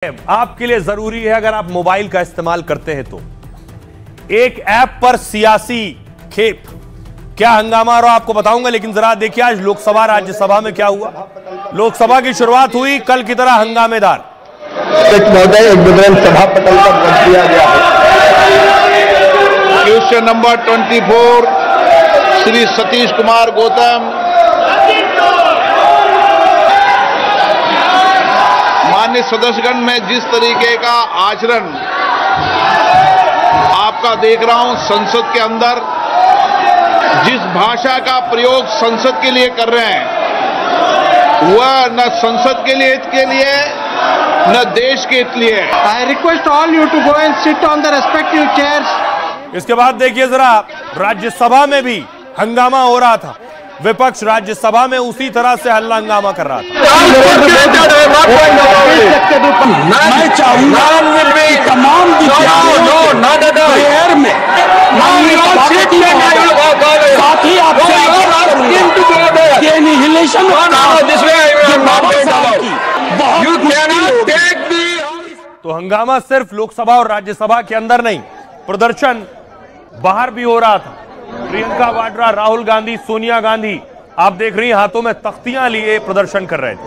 आपके लिए जरूरी है अगर आप मोबाइल का इस्तेमाल करते हैं तो एक ऐप पर सियासी खेप क्या हंगामा और आपको बताऊंगा। लेकिन जरा देखिए आज लोकसभा राज्यसभा में क्या हुआ। लोकसभा की शुरुआत हुई कल की तरह हंगामेदार। महोदय एक विवरण सभा पटल पर रख दिया गया है। Question number 24 Shri Satish Kumar Gautam. माननीय सदस्यगण, मैं जिस तरीके का आचरण आपका देख रहा हूं संसद के अंदर, जिस भाषा का प्रयोग संसद के लिए कर रहे हैं वह न संसद के लिए हित के लिए न देश के हित लिए। I request all you to go and sit on the respective chairs. इसके बाद देखिए जरा राज्यसभा में भी हंगामा हो रहा था। विपक्ष राज्यसभा में उसी तरह से हल्ला हंगामा कर रहा था। मैं चाहूंगा तमाम साथी तो हंगामा सिर्फ लोकसभा और राज्यसभा के अंदर नहीं, प्रदर्शन बाहर भी हो रहा था। प्रियंका वाड्रा, राहुल गांधी, सोनिया गांधी आप देख रही हैं हाथों में तख्तियां लिए प्रदर्शन कर रहे थे।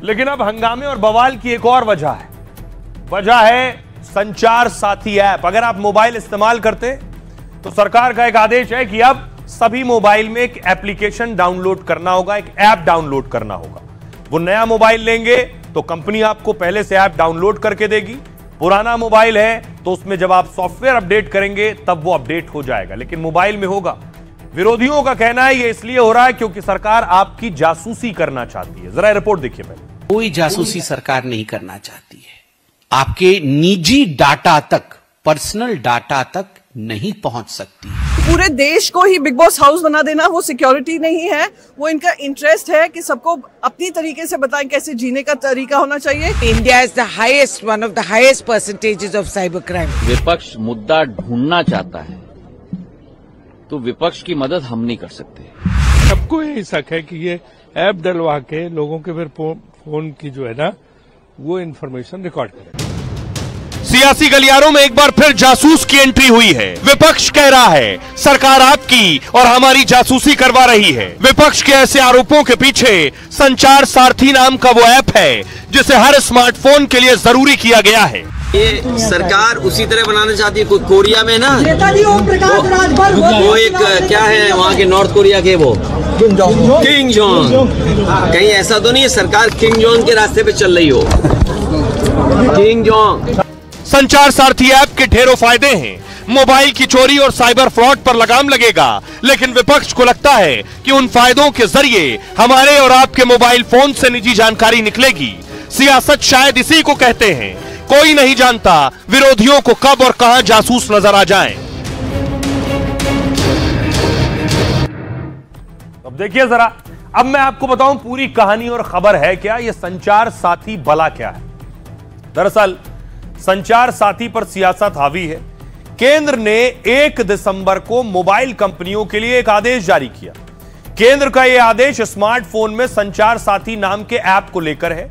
लेकिन अब हंगामे और बवाल की एक और वजह है। वजह है संचार साथी ऐप। अगर आप मोबाइल इस्तेमाल करते तो सरकार का एक आदेश है कि अब सभी मोबाइल में एक एप्लीकेशन डाउनलोड करना होगा, एक ऐप डाउनलोड करना होगा। वो नया मोबाइल लेंगे तो कंपनी आपको पहले से ऐप डाउनलोड करके देगी। पुराना मोबाइल है तो उसमें जब आप सॉफ्टवेयर अपडेट करेंगे तब वो अपडेट हो जाएगा, लेकिन मोबाइल में होगा। विरोधियों का कहना है ये इसलिए हो रहा है क्योंकि सरकार आपकी जासूसी करना चाहती है। जरा रिपोर्ट देखिए पहले। कोई जासूसी सरकार नहीं करना चाहती है। आपके निजी डाटा तक, पर्सनल डाटा तक नहीं पहुंच सकती। पूरे देश को ही बिग बॉस हाउस बना देना वो सिक्योरिटी नहीं है। वो इनका इंटरेस्ट है कि सबको अपनी तरीके से बताएं कैसे जीने का तरीका होना चाहिए। India is the highest, one of the highest percentages of cyber crime. विपक्ष मुद्दा ढूंढना चाहता है तो विपक्ष की मदद हम नहीं कर सकते। सबको यही शक है कि ये ऐप डलवा के लोगों के फिर फोन की जो है ना वो इन्फॉर्मेशन रिकॉर्ड करें। सियासी गलियारों में एक बार फिर जासूस की एंट्री हुई है। विपक्ष कह रहा है सरकार आपकी और हमारी जासूसी करवा रही है। विपक्ष के ऐसे आरोपों के पीछे संचार सारथी नाम का वो ऐप है जिसे हर स्मार्टफोन के लिए जरूरी किया गया है। ये सरकार उसी तरह बनाना चाहती है। कोरिया में ना वो एक क्या है वहाँ के नॉर्थ कोरिया के वो किंग जोंग, कहीं ऐसा तो नहीं है सरकार किंग जोंग के रास्ते पे चल रही हो। किंग जोंग संचार सारथी ऐप के ढेरों फायदे हैं। मोबाइल की चोरी और साइबर फ्रॉड पर लगाम लगेगा, लेकिन विपक्ष को लगता है कि उन फायदों के जरिए हमारे और आपके मोबाइल फोन से निजी जानकारी निकलेगी। सियासत शायद इसी को कहते हैं। कोई नहीं जानता विरोधियों को कब और कहां जासूस नजर आ जाएं। अब देखिए जरा, अब मैं आपको बताऊं पूरी कहानी और खबर है क्या। यह संचार साथी भला क्या है। दरअसल संचार साथी पर सियासत हावी है। केंद्र ने 1 दिसंबर को मोबाइल कंपनियों के लिए एक आदेश जारी किया। केंद्र का यह आदेश स्मार्टफोन में संचार साथी नाम के ऐप को लेकर है।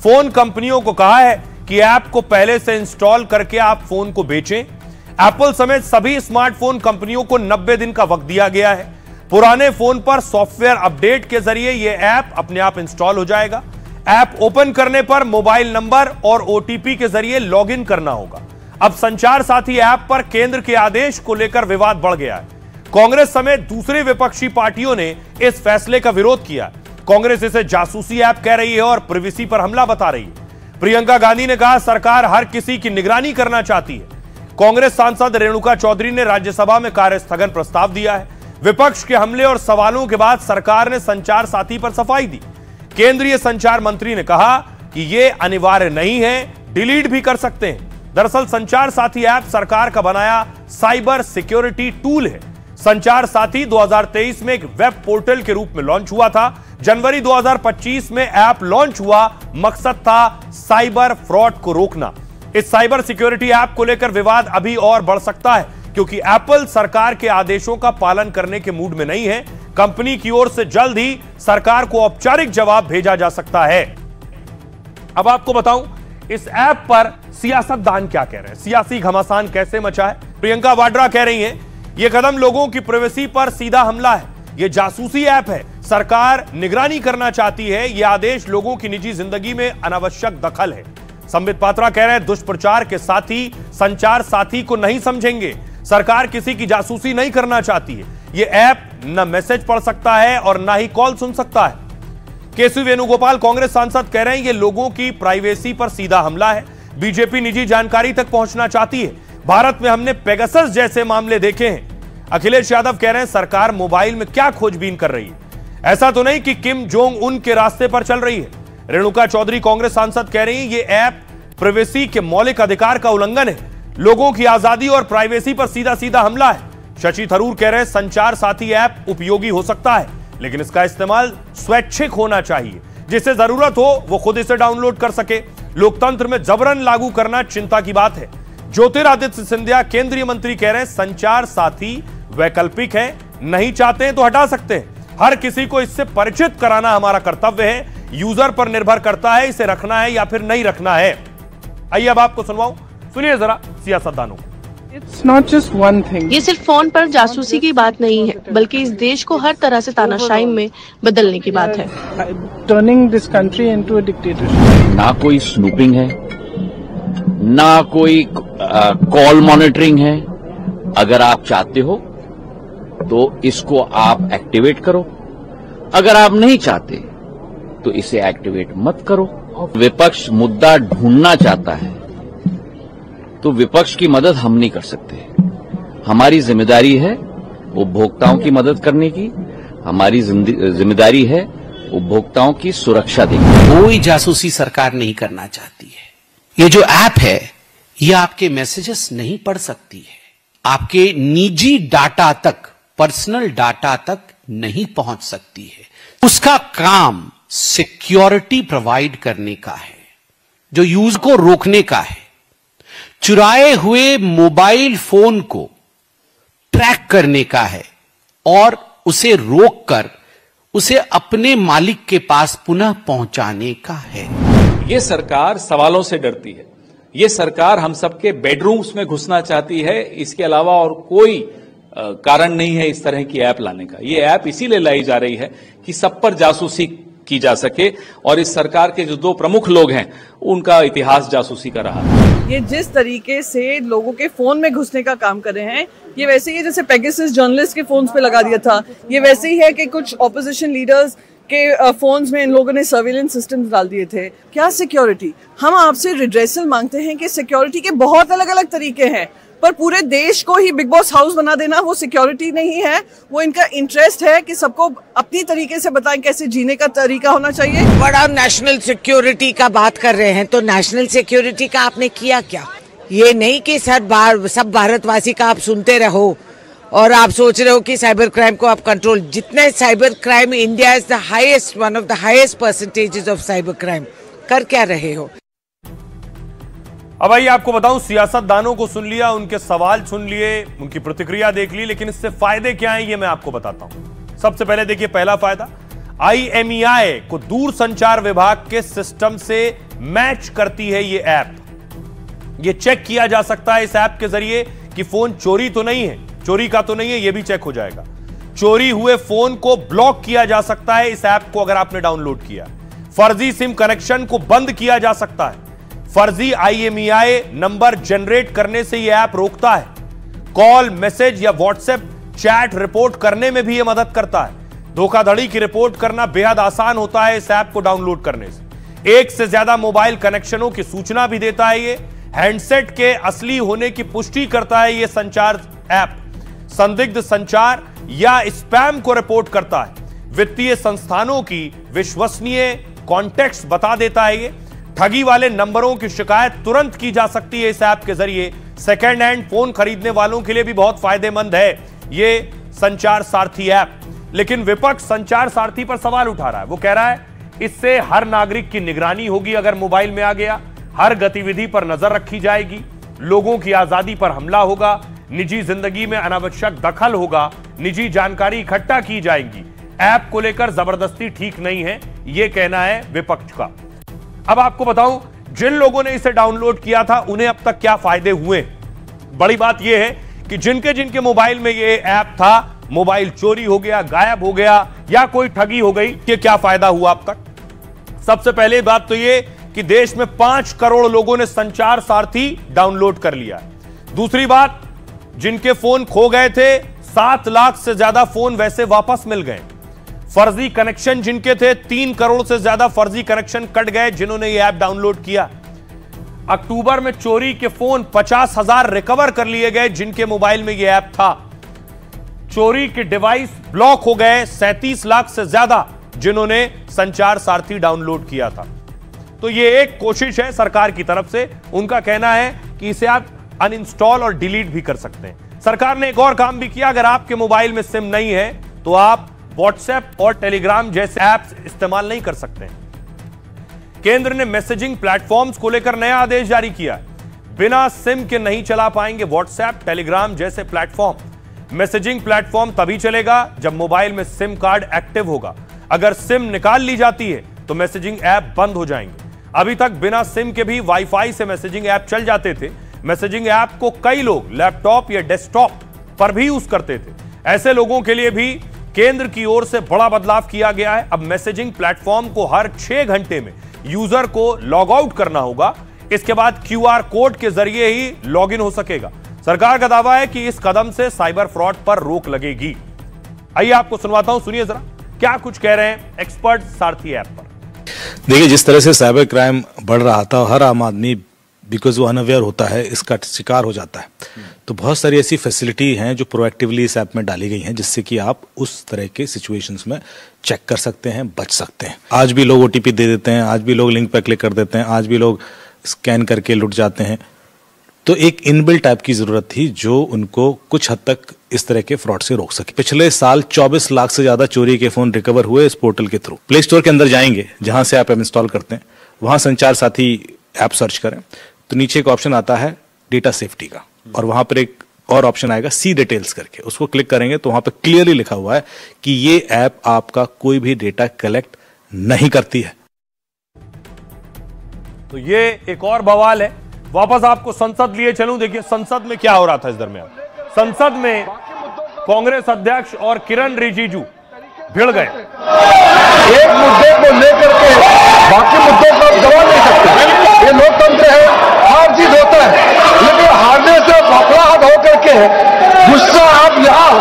फोन कंपनियों को कहा है कि ऐप को पहले से इंस्टॉल करके आप फोन को बेचें। एप्पल समेत सभी स्मार्टफोन कंपनियों को 90 दिन का वक्त दिया गया है। पुराने फोन पर सॉफ्टवेयर अपडेट के जरिए यह ऐप अपने आप इंस्टॉल हो जाएगा। ऐप ओपन करने पर मोबाइल नंबर और ओटीपी के जरिए लॉगिन करना होगा। अब संचार साथी ऐप पर केंद्र के आदेश को लेकर विवाद बढ़ गया है। कांग्रेस समेत दूसरी विपक्षी पार्टियों ने इस फैसले का विरोध किया। कांग्रेस इसे जासूसी ऐप कह रही है और प्राइवेसी पर हमला बता रही है। प्रियंका गांधी ने कहा सरकार हर किसी की निगरानी करना चाहती है। कांग्रेस सांसद रेणुका चौधरी ने राज्यसभा में कार्य स्थगन प्रस्ताव दिया है। विपक्ष के हमले और सवालों के बाद सरकार ने संचार साथी पर सफाई दी। केंद्रीय संचार मंत्री ने कहा कि यह अनिवार्य नहीं है, डिलीट भी कर सकते हैं। दरअसल संचार साथी ऐप सरकार का बनाया साइबर सिक्योरिटी टूल है। संचार साथी 2023 में एक वेब पोर्टल के रूप में लॉन्च हुआ था। जनवरी 2025 में ऐप लॉन्च हुआ। मकसद था साइबर फ्रॉड को रोकना। इस साइबर सिक्योरिटी ऐप को लेकर विवाद अभी और बढ़ सकता है, क्योंकि एप्पल सरकार के आदेशों का पालन करने के मूड में नहीं है। कंपनी की ओर से जल्द ही सरकार को औपचारिक जवाब भेजा जा सकता है। अब आपको बताऊं इस ऐप पर सियासतदान क्या कह रहे हैं, सियासी घमासान कैसे मचा है। प्रियंका वाड्रा कह रही हैं यह कदम लोगों की प्राइवेसी पर सीधा हमला है, यह जासूसी ऐप है, सरकार निगरानी करना चाहती है, यह आदेश लोगों की निजी जिंदगी में अनावश्यक दखल है। संबित पात्रा कह रहे हैं दुष्प्रचार के साथी संचार साथी को नहीं समझेंगे, सरकार किसी की जासूसी नहीं करना चाहती है। यह ऐप न मैसेज पढ़ सकता है और ना ही कॉल सुन सकता है। केसी वेणुगोपाल कांग्रेस सांसद कह रहे हैं यह लोगों की प्राइवेसी पर सीधा हमला है, बीजेपी निजी जानकारी तक पहुंचना चाहती है। भारत में हमने पेगासस जैसे मामले देखे हैं। अखिलेश यादव कह रहे हैं सरकार मोबाइल में क्या खोजबीन कर रही है, ऐसा तो नहीं कि किम जोंग उन के रास्ते पर चल रही है। रेणुका चौधरी कांग्रेस सांसद कह रही है यह ऐप प्राइवेसी के मौलिक अधिकार का उल्लंघन है, लोगों की आजादी और प्राइवेसी पर सीधा सीधा हमला है। शशि थरूर कह रहे हैं संचार साथी ऐप उपयोगी हो सकता है, लेकिन इसका इस्तेमाल स्वैच्छिक होना चाहिए, जिसे जरूरत हो वो खुद इसे डाउनलोड कर सके। लोकतंत्र में जबरन लागू करना चिंता की बात है। ज्योतिरादित्य सिंधिया केंद्रीय मंत्री कह रहे हैं संचार साथी वैकल्पिक है, नहीं चाहते हैं तो हटा सकते हैं, हर किसी को इससे परिचित कराना हमारा कर्तव्य है, यूजर पर निर्भर करता है इसे रखना है या फिर नहीं रखना है। आइए अब आपको सुनवाऊं, सुनिए जरा सियासतदानों को। It's not just one thing. ये सिर्फ फोन पर जासूसी की बात नहीं है, बल्कि इस देश को हर तरह से तानाशाही में बदलने की बात है। Turning this country into a dictatorship. ना कोई स्नूपिंग है, ना कोई कॉल मॉनिटरिंग है। अगर आप चाहते हो तो इसको आप एक्टिवेट करो, अगर आप नहीं चाहते तो इसे एक्टिवेट मत करो। विपक्ष मुद्दा ढूंढना चाहता है तो विपक्ष की मदद हम नहीं कर सकते। हमारी जिम्मेदारी है उपभोक्ताओं की मदद करने की, हमारी जिम्मेदारी है उपभोक्ताओं की सुरक्षा देनी। कोई जासूसी सरकार नहीं करना चाहती है। ये जो ऐप है ये आपके मैसेजेस नहीं पढ़ सकती है, आपके निजी डाटा तक, पर्सनल डाटा तक नहीं पहुंच सकती है। उसका काम सिक्योरिटी प्रोवाइड करने का है, जो यूज को रोकने का है, चुराए हुए मोबाइल फोन को ट्रैक करने का है और उसे रोककर उसे अपने मालिक के पास पुनः पहुंचाने का है। ये सरकार सवालों से डरती है, ये सरकार हम सबके बेडरूम्स में घुसना चाहती है। इसके अलावा और कोई कारण नहीं है इस तरह की ऐप लाने का। ये ऐप इसीलिए लाई जा रही है कि सब पर जासूसी की जा सके, और इस सरकार के जो दो प्रमुख लोग हैं उनका इतिहास जासूसी का रहा है। ये जिस तरीके से लोगों के फोन में घुसने का काम कर रहे हैं, ये वैसे ही है जैसे पेगासस जर्नलिस्ट के फोन्स पे लगा दिया था। ये वैसे ही है कि कुछ ऑपोजिशन लीडर्स के फोन्स में इन लोगों ने सर्विलेंस सिस्टम्स डाल दिए थे। क्या सिक्योरिटी? हम आपसे रिड्रेसल मांगते हैं कि सिक्योरिटी के बहुत अलग अलग तरीके हैं, पर पूरे देश को ही बिग बॉस हाउस बना देना वो सिक्योरिटी नहीं है। वो इनका इंटरेस्ट है कि सबको अपनी तरीके से बताएं कैसे जीने का तरीका होना चाहिए। बड़ा नेशनल सिक्योरिटी का बात कर रहे हैं, तो नेशनल सिक्योरिटी का आपने किया क्या? ये नहीं कि सब भारतवासी का आप सुनते रहो और आप सोच रहे हो कि साइबर क्राइम को आप कंट्रोल। जितने cyber crime, India is the highest, one of the highest percentages of cyber crime. कर क्या रहे हो? अब आइए आपको बताऊं, सियासतदानों को सुन लिया, उनके सवाल सुन लिए, उनकी प्रतिक्रिया देख ली, लेकिन इससे फायदे क्या हैं ये मैं आपको बताता हूं। सबसे पहले देखिए पहला फायदा, IMEI को दूर संचार विभाग के सिस्टम से मैच करती है ये ऐप। ये चेक किया जा सकता है इस ऐप के जरिए कि फोन चोरी तो नहीं है, चोरी का तो नहीं है, ये भी चेक हो जाएगा। चोरी हुए फोन को ब्लॉक किया जा सकता है इस ऐप को अगर आपने डाउनलोड किया। फर्जी सिम कनेक्शन को बंद किया जा सकता है। फर्जी IMEI नंबर जनरेट करने से यह ऐप रोकता है। कॉल, मैसेज या व्हाट्सएप चैट रिपोर्ट करने में भी यह मदद करता है। धोखाधड़ी की रिपोर्ट करना बेहद आसान होता है इस ऐप को डाउनलोड करने से। एक से ज्यादा मोबाइल कनेक्शनों की सूचना भी देता है ये। हैंडसेट के असली होने की पुष्टि करता है यह संचार ऐप। संदिग्ध संचार या स्पैम को रिपोर्ट करता है। वित्तीय संस्थानों की विश्वसनीय कॉन्टेक्ट्स बता देता है ये। ठगी वाले नंबरों की शिकायत तुरंत की जा सकती है इस ऐप के जरिए। सेकेंड हैंड फोन खरीदने वालों के लिए भी बहुत फायदेमंद है ये संचार सारथी ऐप, लेकिन विपक्ष संचार सारथी पर सवाल उठा रहा है। वो कह रहा है इससे हर नागरिक की निगरानी होगी, अगर मोबाइल में आ गया, हर गतिविधि पर नजर रखी जाएगी, लोगों की आजादी पर हमला होगा, निजी जिंदगी में अनावश्यक दखल होगा, निजी जानकारी इकट्ठा की जाएगी। ऐप को लेकर जबरदस्ती ठीक नहीं है, यह कहना है विपक्ष का। अब आपको बताऊं, जिन लोगों ने इसे डाउनलोड किया था उन्हें अब तक क्या फायदे हुए। बड़ी बात यह है कि जिनके जिनके मोबाइल में यह ऐप था, मोबाइल चोरी हो गया, गायब हो गया या कोई ठगी हो गई, कि क्या फायदा हुआ अब तक। सबसे पहले बात तो यह कि देश में 5 करोड़ लोगों ने संचार सारथी डाउनलोड कर लिया। दूसरी बात, जिनके फोन खो गए थे, 7 लाख से ज्यादा फोन वैसे वापस मिल गए। फर्जी कनेक्शन जिनके थे, 3 करोड़ से ज्यादा फर्जी कनेक्शन कट गए जिन्होंने ये ऐप डाउनलोड किया। अक्टूबर में चोरी के फोन 50,000 रिकवर कर लिए गए जिनके मोबाइल में यह ऐप था। चोरी के डिवाइस ब्लॉक हो गए 37 लाख से ज्यादा जिन्होंने संचार सारथी डाउनलोड किया था। तो यह एक कोशिश है सरकार की तरफ से। उनका कहना है कि इसे आप अनइंस्टॉल और डिलीट भी कर सकते हैं। सरकार ने एक और काम भी किया, अगर आपके मोबाइल में सिम नहीं है तो आप व्हाट्सएप और टेलीग्राम जैसे ऐप्स इस्तेमाल नहीं कर सकते हैं। केंद्र ने मैसेजिंग प्लेटफॉर्म्स को लेकर नया आदेश जारी किया है। बिना सिम के नहीं चला पाएंगे व्हाट्सएप, टेलीग्राम जैसे प्लेटफॉर्म। मैसेजिंग प्लेटफॉर्म तभी चलेगा जब मोबाइल में सिम कार्ड एक्टिव होगा। अगर सिम निकाल ली जाती है तो मैसेजिंग ऐप बंद हो जाएंगे। अभी तक बिना सिम के भी वाईफाई से मैसेजिंग ऐप चल जाते थे। मैसेजिंग ऐप को कई लोग लैपटॉप या डेस्कटॉप पर भी यूज करते थे। ऐसे लोगों के लिए भी केंद्र की ओर से बड़ा बदलाव किया गया है। अब मैसेजिंग प्लेटफॉर्म को हर 6 घंटे में यूजर को लॉग आउट करना होगा। इसके बाद QR कोड के जरिए ही लॉगिन हो सकेगा। सरकार का दावा है कि इस कदम से साइबर फ्रॉड पर रोक लगेगी। आइए आपको सुनवाता हूं, सुनिए जरा क्या कुछ कह रहे हैं एक्सपर्ट सारथी ऐप पर। देखिए, जिस तरह से साइबर क्राइम बढ़ रहा था, हर आम आदमी बिकॉज वो अनअवेयर होता है इसका शिकार हो जाता है। तो बहुत सारी ऐसी फैसिलिटी हैं जो प्रोएक्टिवली इस ऐप में डाली गई हैं जिससे कि आप उस तरह के सिचुएशंस में चेक कर सकते हैं, बच सकते हैं। आज भी लोग OTP दे देते हैं, आज भी लोग लिंक पर क्लिक कर देते हैं, आज भी लोग स्कैन करके लुट जाते हैं। तो एक इनबिल्ट ऐप की जरूरत थी जो उनको कुछ हद तक इस तरह के फ्रॉड से रोक सके। पिछले साल 24 लाख से ज्यादा चोरी के फोन रिकवर हुए इस पोर्टल के थ्रू। प्ले स्टोर के अंदर जाएंगे, जहां से आप इंस्टॉल करते हैं, वहां संचार साथी ऐप सर्च करें तो नीचे एक ऑप्शन आता है डेटा सेफ्टी का, और वहां पर एक और ऑप्शन आएगा सी डिटेल्स करके। उसको क्लिक करेंगे तो वहां पर क्लियरली लिखा हुआ है कि ये ऐप आपका कोई भी डेटा कलेक्ट नहीं करती है। तो ये एक और बवाल है। वापस आपको संसद लिए चलूं। देखिए संसद में क्या हो रहा था इस दरमियान। संसद में कांग्रेस अध्यक्ष और किरण रिजिजू भिड़ गए। एक मुद्दे को लेकर के बाकी मुद्दों को आप दबा नहीं सकते। ये लोकतंत्र है, हार जीत होता है, लेकिन हारने से बौखलाहट होकर के गुस्सा आप यहाँ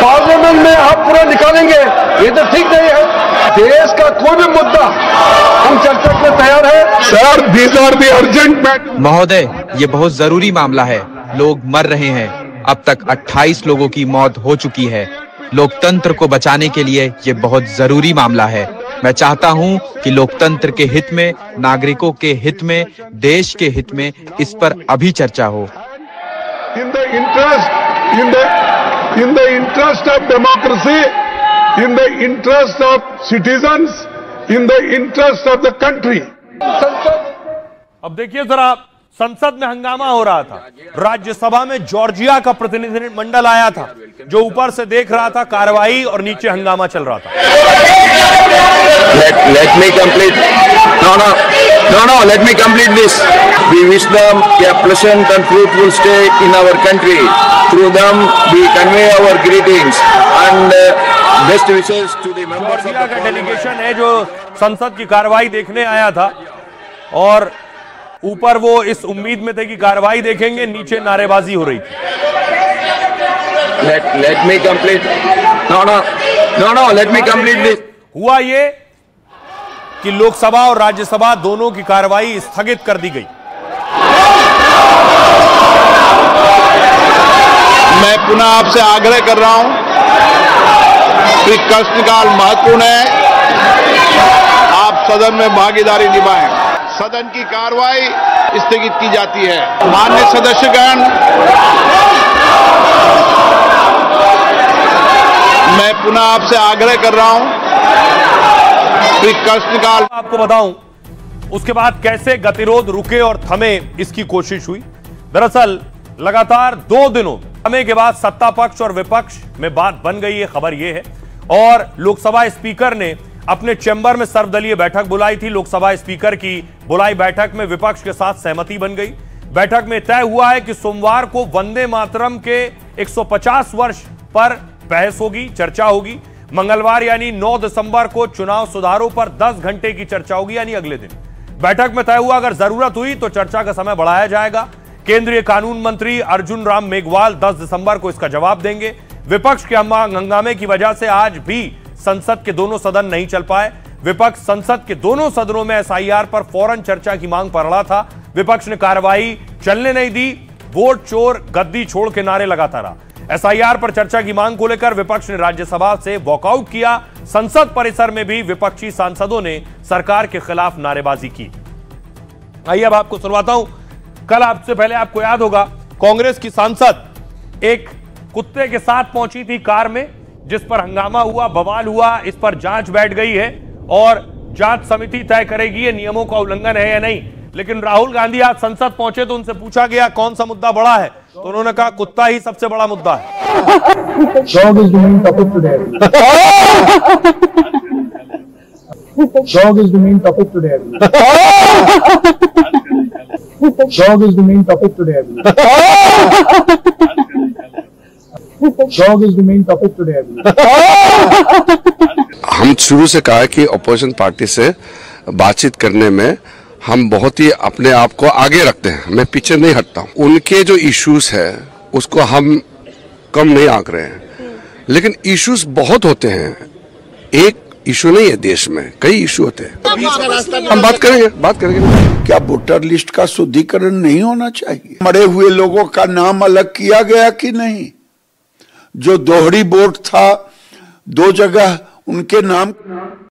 पार्लियामेंट में आप पूरा निकालेंगे, ये तो ठीक नहीं है। देश का कोई भी मुद्दा हम चर्चा के लिए तैयार है। Sir, these are the urgent matter. महोदय, ये बहुत जरूरी मामला है। लोग मर रहे हैं। अब तक 28 लोगों की मौत हो चुकी है। लोकतंत्र को बचाने के लिए ये बहुत जरूरी मामला है। मैं चाहता हूं कि लोकतंत्र के हित में, नागरिकों के हित में, देश के हित में इस पर अभी चर्चा हो। In the interest of democracy, in the interest of citizens, in the interest of the country. अब देखिए जरा, संसद में हंगामा हो रहा था। राज्यसभा में जॉर्जिया का प्रतिनिधिमंडल आया था जो ऊपर से देख रहा था कार्रवाई और नीचे हंगामा चल रहा था। Let me complete. No, let me complete this. We wish them a pleasant and fruitful stay in our country. Through them, we convey our greetings and best wishes to the members of the delegation है जो संसद की कार्रवाई देखने आया था, और ऊपर वो इस उम्मीद में थे कि कार्रवाई देखेंगे, नीचे नारेबाजी हो रही थी। Let me complete. No, let me complete this. हुआ ये कि लोकसभा और राज्यसभा दोनों की कार्रवाई स्थगित कर दी गई। मैं पुनः आपसे आग्रह कर रहा हूं कि प्रश्नकाल महत्वपूर्ण है, आप सदन में भागीदारी निभाएं। सदन की कार्रवाई स्थगित की जाती है। माननीय सदस्यगण, मैं पुनः आपसे आग्रह कर रहा हूं कि प्रश्नकाल आपको बताऊं उसके बाद कैसे गतिरोध रुके और थमे इसकी कोशिश हुई। दरअसल लगातार 2 दिनों थमे के बाद सत्ता पक्ष और विपक्ष में बात बन गई है। खबर यह है और लोकसभा स्पीकर ने अपने चैम्बर में सर्वदलीय बैठक बुलाई थी। लोकसभा स्पीकर की बुलाई बैठक में विपक्ष के साथ सहमति बन गई। बैठक में तय हुआ है कि सोमवार को वंदे मातरम के 150 वर्ष पर बहस होगी, चर्चा होगी। मंगलवार यानी 9 दिसंबर को चुनाव सुधारों पर 10 घंटे की चर्चा होगी, यानी अगले दिन। बैठक में तय हुआ अगर जरूरत हुई तो चर्चा का समय बढ़ाया जाएगा। केंद्रीय कानून मंत्री अर्जुन राम मेघवाल 10 दिसंबर को इसका जवाब देंगे। विपक्ष के हंगामे की वजह से आज भी संसद के दोनों सदन नहीं चल पाए। विपक्ष संसद के दोनों सदनों में एसआईआर पर फौरन चर्चा की मांग पर अड़ा था। विपक्ष ने कार्रवाई चलने नहीं दी, वोट चोर गद्दी छोड़ के नारे लगाता रहा। एसआईआर पर चर्चा की मांग को लेकर विपक्ष ने राज्यसभा से वॉकआउट किया। संसद परिसर में भी विपक्षी सांसदों ने सरकार के खिलाफ नारेबाजी की। आइए अब आपको सुनवाता हूं। कल आपसे पहले आपको याद होगा कांग्रेस की सांसद एक कुत्ते के साथ पहुंची थी कार में, जिस पर हंगामा हुआ, बवाल हुआ। इस पर जांच बैठ गई है और जांच समिति तय करेगी ये नियमों का उल्लंघन है या नहीं। लेकिन राहुल गांधी आज संसद पहुंचे तो उनसे पूछा गया कौन सा मुद्दा बड़ा है, तो उन्होंने कहा कुत्ता ही सबसे बड़ा मुद्दा है। Dog is the main topic today. Dog is the main topic today. Dog is the main topic today. Dog is the main topic today. हम शुरू से कहा कि अपोजिशन पार्टी से बातचीत करने में हम बहुत ही अपने आप को आगे रखते हैं, मैं पीछे नहीं हटता हूं। उनके जो इश्यूज है उसको हम कम नहीं आंक रहे हैं, लेकिन इश्यूज बहुत होते हैं। एक इशू नहीं है, देश में कई इशू होते हैं। हम बात करेंगे। क्या वोटर लिस्ट का शुद्धिकरण नहीं होना चाहिए? मरे हुए लोगों का नाम अलग किया गया कि नहीं? जो दोहरी वोट था 2 जगह उनके नाम